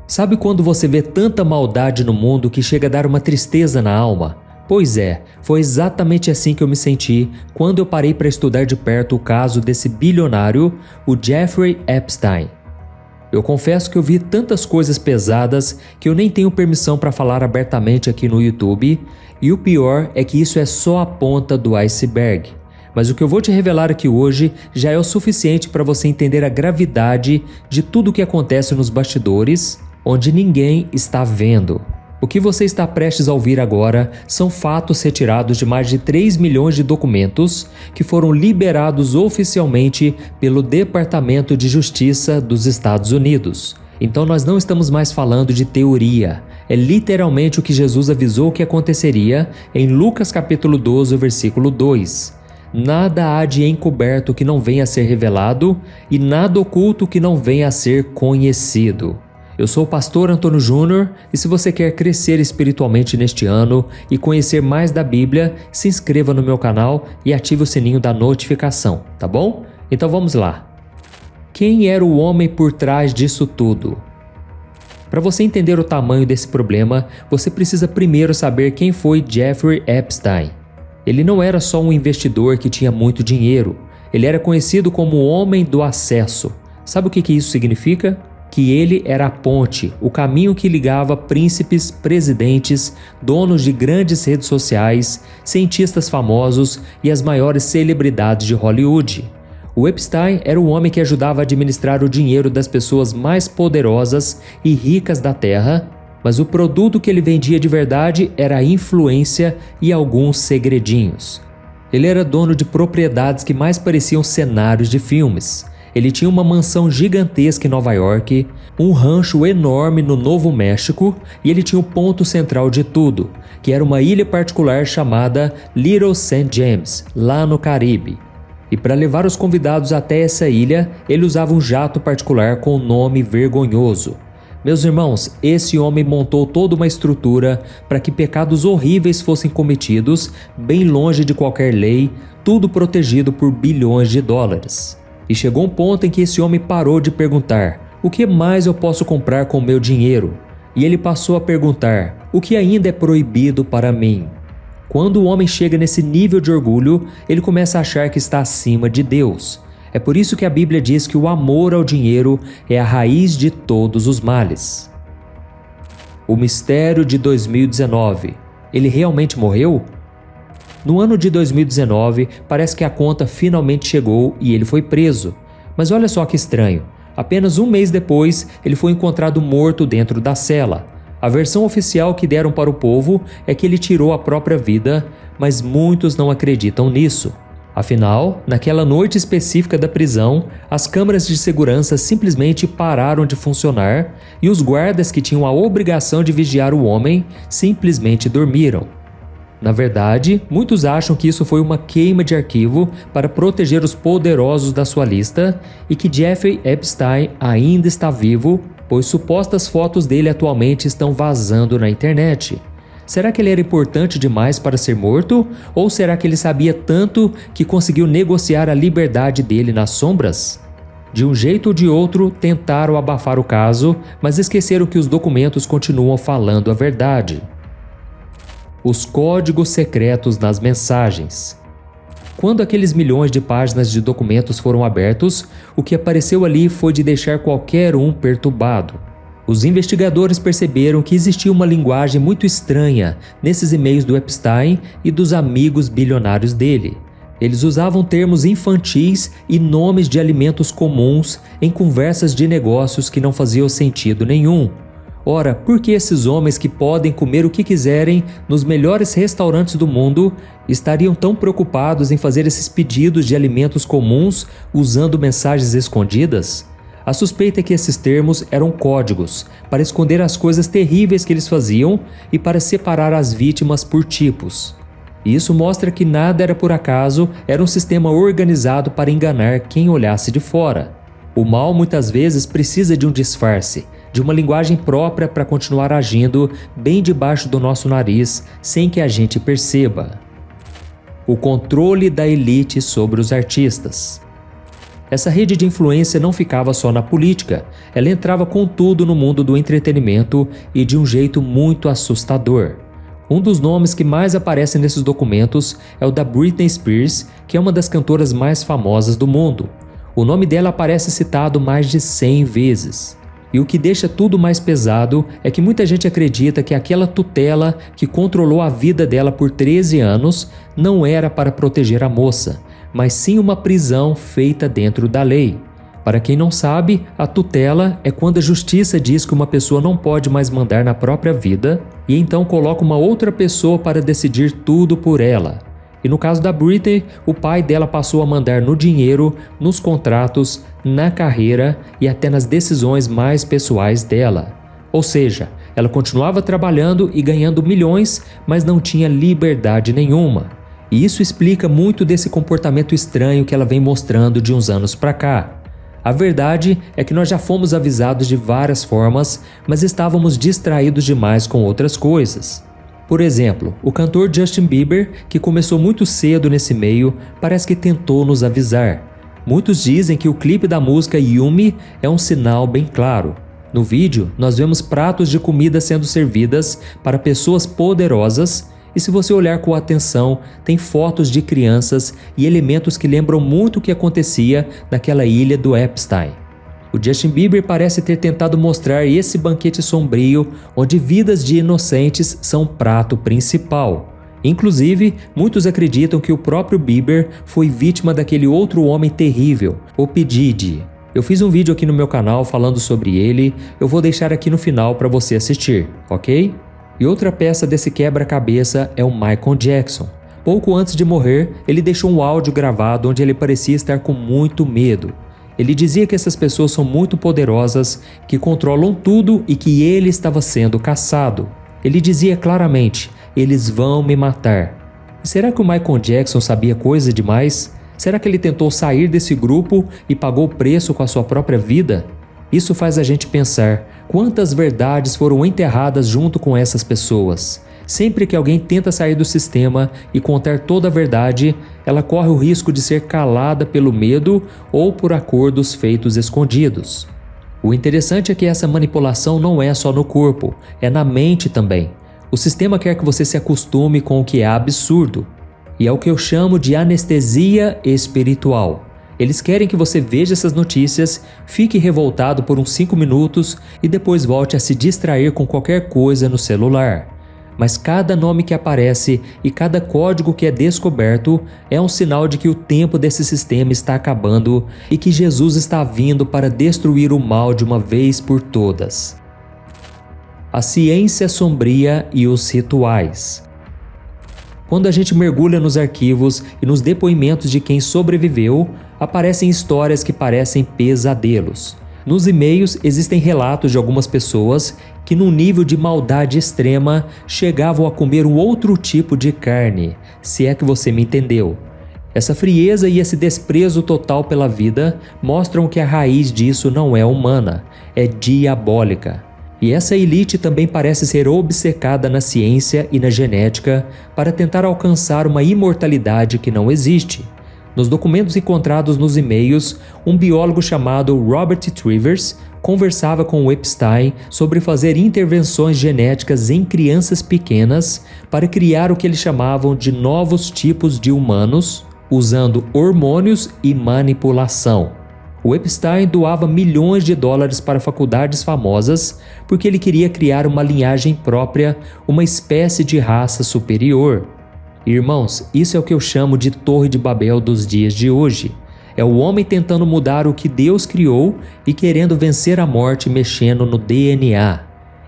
Sabe quando você vê tanta maldade no mundo que chega a dar uma tristeza na alma? Pois é, foi exatamente assim que eu me senti quando eu parei para estudar de perto o caso desse bilionário, o Jeffrey Epstein. Eu confesso que eu vi tantas coisas pesadas que eu nem tenho permissão para falar abertamente aqui no YouTube, e o pior é que isso é só a ponta do iceberg. Mas o que eu vou te revelar aqui hoje já é o suficiente para você entender a gravidade de tudo o que acontece nos bastidores, onde ninguém está vendo. O que você está prestes a ouvir agora são fatos retirados de mais de 3 milhões de documentos que foram liberados oficialmente pelo Departamento de Justiça dos Estados Unidos. Então nós não estamos mais falando de teoria, é literalmente o que Jesus avisou que aconteceria em Lucas capítulo 12, versículo 2. Nada há de encoberto que não venha a ser revelado e nada oculto que não venha a ser conhecido. Eu sou o pastor Antônio Júnior e se você quer crescer espiritualmente neste ano e conhecer mais da Bíblia, se inscreva no meu canal e ative o sininho da notificação, tá bom? Então vamos lá. Quem era o homem por trás disso tudo? Para você entender o tamanho desse problema, você precisa primeiro saber quem foi Jeffrey Epstein. Ele não era só um investidor que tinha muito dinheiro, ele era conhecido como o Homem do Acesso. Sabe o que isso significa? Que ele era a ponte, o caminho que ligava príncipes, presidentes, donos de grandes redes sociais, cientistas famosos e as maiores celebridades de Hollywood. O Epstein era o homem que ajudava a administrar o dinheiro das pessoas mais poderosas e ricas da Terra, mas o produto que ele vendia de verdade era a influência e alguns segredinhos. Ele era dono de propriedades que mais pareciam cenários de filmes. Ele tinha uma mansão gigantesca em Nova York, um rancho enorme no Novo México e ele tinha o ponto central de tudo, que era uma ilha particular chamada Little St. James, lá no Caribe. E para levar os convidados até essa ilha, ele usava um jato particular com um nome vergonhoso. Meus irmãos, esse homem montou toda uma estrutura para que pecados horríveis fossem cometidos, bem longe de qualquer lei, tudo protegido por bilhões de dólares. E chegou um ponto em que esse homem parou de perguntar: o que mais eu posso comprar com o meu dinheiro? E ele passou a perguntar: o que ainda é proibido para mim? Quando o homem chega nesse nível de orgulho, ele começa a achar que está acima de Deus. É por isso que a Bíblia diz que o amor ao dinheiro é a raiz de todos os males. O mistério de 2019. Ele realmente morreu? No ano de 2019, parece que a conta finalmente chegou e ele foi preso. Mas olha só que estranho, apenas um mês depois, ele foi encontrado morto dentro da cela. A versão oficial que deram para o povo é que ele tirou a própria vida, mas muitos não acreditam nisso. Afinal, naquela noite específica da prisão, as câmeras de segurança simplesmente pararam de funcionar e os guardas que tinham a obrigação de vigiar o homem simplesmente dormiram. Na verdade, muitos acham que isso foi uma queima de arquivo para proteger os poderosos da sua lista e que Jeffrey Epstein ainda está vivo, pois supostas fotos dele atualmente estão vazando na internet. Será que ele era importante demais para ser morto? Ou será que ele sabia tanto que conseguiu negociar a liberdade dele nas sombras? De um jeito ou de outro, tentaram abafar o caso, mas esqueceram que os documentos continuam falando a verdade. Os códigos secretos nas mensagens. Quando aqueles milhões de páginas de documentos foram abertos, o que apareceu ali foi de deixar qualquer um perturbado. Os investigadores perceberam que existia uma linguagem muito estranha nesses e-mails do Epstein e dos amigos bilionários dele. Eles usavam termos infantis e nomes de alimentos comuns em conversas de negócios que não faziam sentido nenhum. Ora, por que esses homens que podem comer o que quiserem nos melhores restaurantes do mundo estariam tão preocupados em fazer esses pedidos de alimentos comuns usando mensagens escondidas? A suspeita é que esses termos eram códigos para esconder as coisas terríveis que eles faziam e para separar as vítimas por tipos. Isso mostra que nada era por acaso, era um sistema organizado para enganar quem olhasse de fora. O mal muitas vezes precisa de um disfarce, de uma linguagem própria para continuar agindo bem debaixo do nosso nariz sem que a gente perceba. O controle da elite sobre os artistas. Essa rede de influência não ficava só na política, ela entrava com tudo no mundo do entretenimento e de um jeito muito assustador. Um dos nomes que mais aparece nesses documentos é o da Britney Spears, que é uma das cantoras mais famosas do mundo. O nome dela aparece citado mais de 100 vezes. E o que deixa tudo mais pesado é que muita gente acredita que aquela tutela que controlou a vida dela por 13 anos não era para proteger a moça, mas sim uma prisão feita dentro da lei. Para quem não sabe, a tutela é quando a justiça diz que uma pessoa não pode mais mandar na própria vida e então coloca uma outra pessoa para decidir tudo por ela. E no caso da Britney, o pai dela passou a mandar no dinheiro, nos contratos, na carreira e até nas decisões mais pessoais dela. Ou seja, ela continuava trabalhando e ganhando milhões, mas não tinha liberdade nenhuma. E isso explica muito desse comportamento estranho que ela vem mostrando de uns anos pra cá. A verdade é que nós já fomos avisados de várias formas, mas estávamos distraídos demais com outras coisas. Por exemplo, o cantor Justin Bieber, que começou muito cedo nesse meio, parece que tentou nos avisar. Muitos dizem que o clipe da música Yummy é um sinal bem claro. No vídeo, nós vemos pratos de comida sendo servidas para pessoas poderosas e se você olhar com atenção, tem fotos de crianças e elementos que lembram muito o que acontecia naquela ilha do Epstein. O Justin Bieber parece ter tentado mostrar esse banquete sombrio onde vidas de inocentes são o prato principal. Inclusive, muitos acreditam que o próprio Bieber foi vítima daquele outro homem terrível, o P. Diddy. Eu fiz um vídeo aqui no meu canal falando sobre ele, eu vou deixar aqui no final para você assistir, ok? E outra peça desse quebra-cabeça é o Michael Jackson. Pouco antes de morrer, ele deixou um áudio gravado onde ele parecia estar com muito medo. Ele dizia que essas pessoas são muito poderosas, que controlam tudo e que ele estava sendo caçado. Ele dizia claramente, eles vão me matar. E será que o Michael Jackson sabia coisa demais? Será que ele tentou sair desse grupo e pagou o preço com a sua própria vida? Isso faz a gente pensar quantas verdades foram enterradas junto com essas pessoas. Sempre que alguém tenta sair do sistema e contar toda a verdade, ela corre o risco de ser calada pelo medo ou por acordos feitos escondidos. O interessante é que essa manipulação não é só no corpo, é na mente também. O sistema quer que você se acostume com o que é absurdo. E é o que eu chamo de anestesia espiritual. Eles querem que você veja essas notícias, fique revoltado por uns 5 minutos e depois volte a se distrair com qualquer coisa no celular. Mas cada nome que aparece e cada código que é descoberto é um sinal de que o tempo desse sistema está acabando e que Jesus está vindo para destruir o mal de uma vez por todas. A ciência sombria e os rituais. Quando a gente mergulha nos arquivos e nos depoimentos de quem sobreviveu, aparecem histórias que parecem pesadelos. Nos e-mails existem relatos de algumas pessoas que num nível de maldade extrema chegavam a comer um outro tipo de carne, se é que você me entendeu. Essa frieza e esse desprezo total pela vida mostram que a raiz disso não é humana, é diabólica. E essa elite também parece ser obcecada na ciência e na genética para tentar alcançar uma imortalidade que não existe. Nos documentos encontrados nos e-mails, um biólogo chamado Robert Trivers conversava com o Epstein sobre fazer intervenções genéticas em crianças pequenas para criar o que eles chamavam de novos tipos de humanos, usando hormônios e manipulação. O Epstein doava milhões de dólares para faculdades famosas porque ele queria criar uma linhagem própria, uma espécie de raça superior. Irmãos, isso é o que eu chamo de Torre de Babel dos dias de hoje. É o homem tentando mudar o que Deus criou e querendo vencer a morte mexendo no DNA.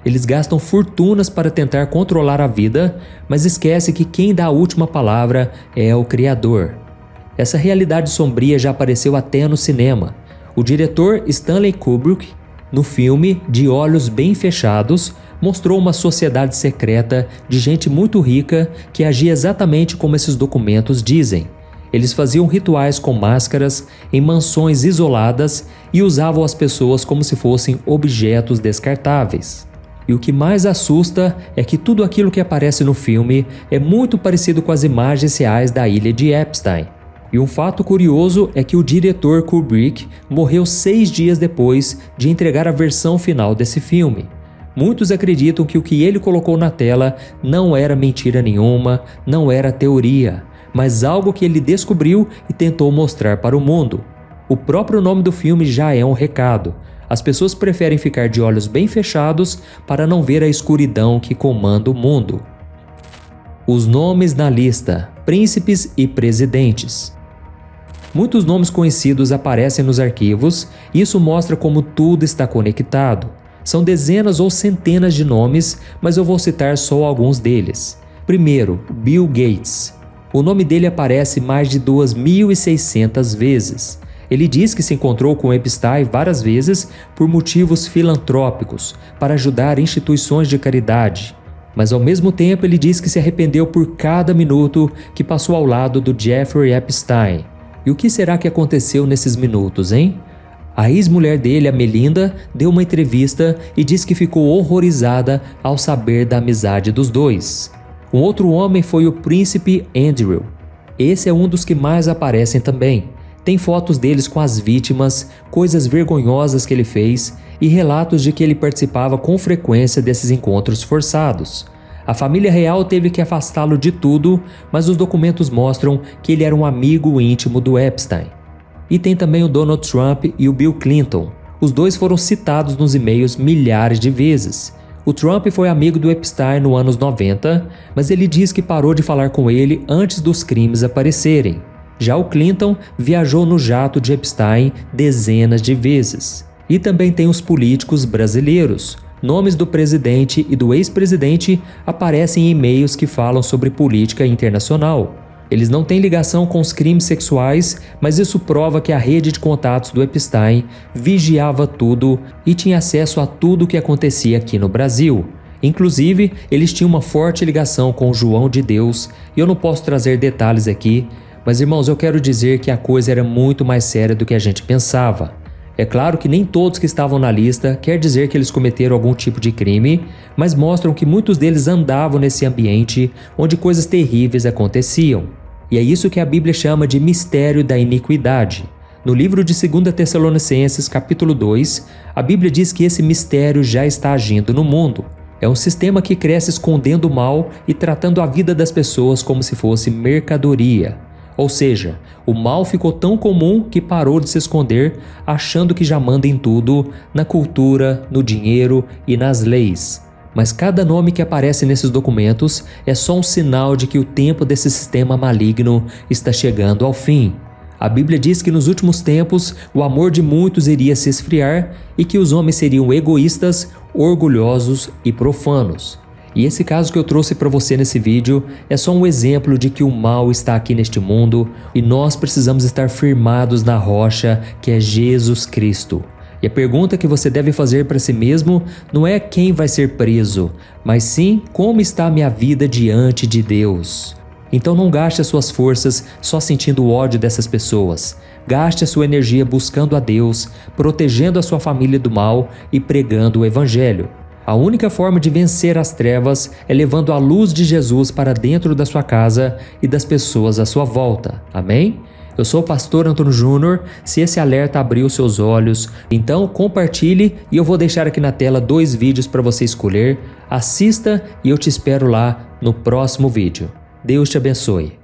Eles gastam fortunas para tentar controlar a vida, mas esquece que quem dá a última palavra é o Criador. Essa realidade sombria já apareceu até no cinema. O diretor Stanley Kubrick, no filme De Olhos Bem Fechados, mostrou uma sociedade secreta de gente muito rica que agia exatamente como esses documentos dizem. Eles faziam rituais com máscaras, em mansões isoladas e usavam as pessoas como se fossem objetos descartáveis. E o que mais assusta é que tudo aquilo que aparece no filme é muito parecido com as imagens reais da ilha de Epstein. E um fato curioso é que o diretor Kubrick morreu 6 dias depois de entregar a versão final desse filme. Muitos acreditam que o que ele colocou na tela não era mentira nenhuma, não era teoria, mas algo que ele descobriu e tentou mostrar para o mundo. O próprio nome do filme já é um recado. As pessoas preferem ficar de olhos bem fechados para não ver a escuridão que comanda o mundo. Os nomes na lista: príncipes e presidentes. Muitos nomes conhecidos aparecem nos arquivos, e isso mostra como tudo está conectado. São dezenas ou centenas de nomes, mas eu vou citar só alguns deles. Primeiro, Bill Gates. O nome dele aparece mais de 2.600 vezes. Ele diz que se encontrou com Epstein várias vezes por motivos filantrópicos, para ajudar instituições de caridade. Mas ao mesmo tempo ele diz que se arrependeu por cada minuto que passou ao lado do Jeffrey Epstein. E o que será que aconteceu nesses minutos, hein? A ex-mulher dele, a Melinda, deu uma entrevista e disse que ficou horrorizada ao saber da amizade dos dois. Um outro homem foi o príncipe Andrew. Esse é um dos que mais aparecem também. Tem fotos deles com as vítimas, coisas vergonhosas que ele fez e relatos de que ele participava com frequência desses encontros forçados. A família real teve que afastá-lo de tudo, mas os documentos mostram que ele era um amigo íntimo do Epstein. E tem também o Donald Trump e o Bill Clinton. Os dois foram citados nos e-mails milhares de vezes. O Trump foi amigo do Epstein nos anos 90, mas ele diz que parou de falar com ele antes dos crimes aparecerem. Já o Clinton viajou no jato de Epstein dezenas de vezes. E também tem os políticos brasileiros. Nomes do presidente e do ex-presidente aparecem em e-mails que falam sobre política internacional. Eles não têm ligação com os crimes sexuais, mas isso prova que a rede de contatos do Epstein vigiava tudo e tinha acesso a tudo o que acontecia aqui no Brasil. Inclusive, eles tinham uma forte ligação com o João de Deus, e eu não posso trazer detalhes aqui, mas irmãos, eu quero dizer que a coisa era muito mais séria do que a gente pensava. É claro que nem todos que estavam na lista quer dizer que eles cometeram algum tipo de crime, mas mostram que muitos deles andavam nesse ambiente onde coisas terríveis aconteciam. E é isso que a Bíblia chama de mistério da iniquidade. No livro de 2 Tessalonicenses, capítulo 2, a Bíblia diz que esse mistério já está agindo no mundo. É um sistema que cresce escondendo o mal e tratando a vida das pessoas como se fosse mercadoria. Ou seja, o mal ficou tão comum que parou de se esconder, achando que já manda em tudo, na cultura, no dinheiro e nas leis. Mas cada nome que aparece nesses documentos é só um sinal de que o tempo desse sistema maligno está chegando ao fim. A Bíblia diz que nos últimos tempos o amor de muitos iria se esfriar e que os homens seriam egoístas, orgulhosos e profanos. E esse caso que eu trouxe para você nesse vídeo é só um exemplo de que o mal está aqui neste mundo e nós precisamos estar firmados na rocha que é Jesus Cristo. E a pergunta que você deve fazer para si mesmo não é quem vai ser preso, mas sim como está a minha vida diante de Deus. Então não gaste as suas forças só sentindo o ódio dessas pessoas. Gaste a sua energia buscando a Deus, protegendo a sua família do mal e pregando o Evangelho. A única forma de vencer as trevas é levando a luz de Jesus para dentro da sua casa e das pessoas à sua volta. Amém? Eu sou o pastor Antônio Júnior. Se esse alerta abriu seus olhos, então compartilhe e eu vou deixar aqui na tela 2 vídeos para você escolher. Assista e eu te espero lá no próximo vídeo. Deus te abençoe.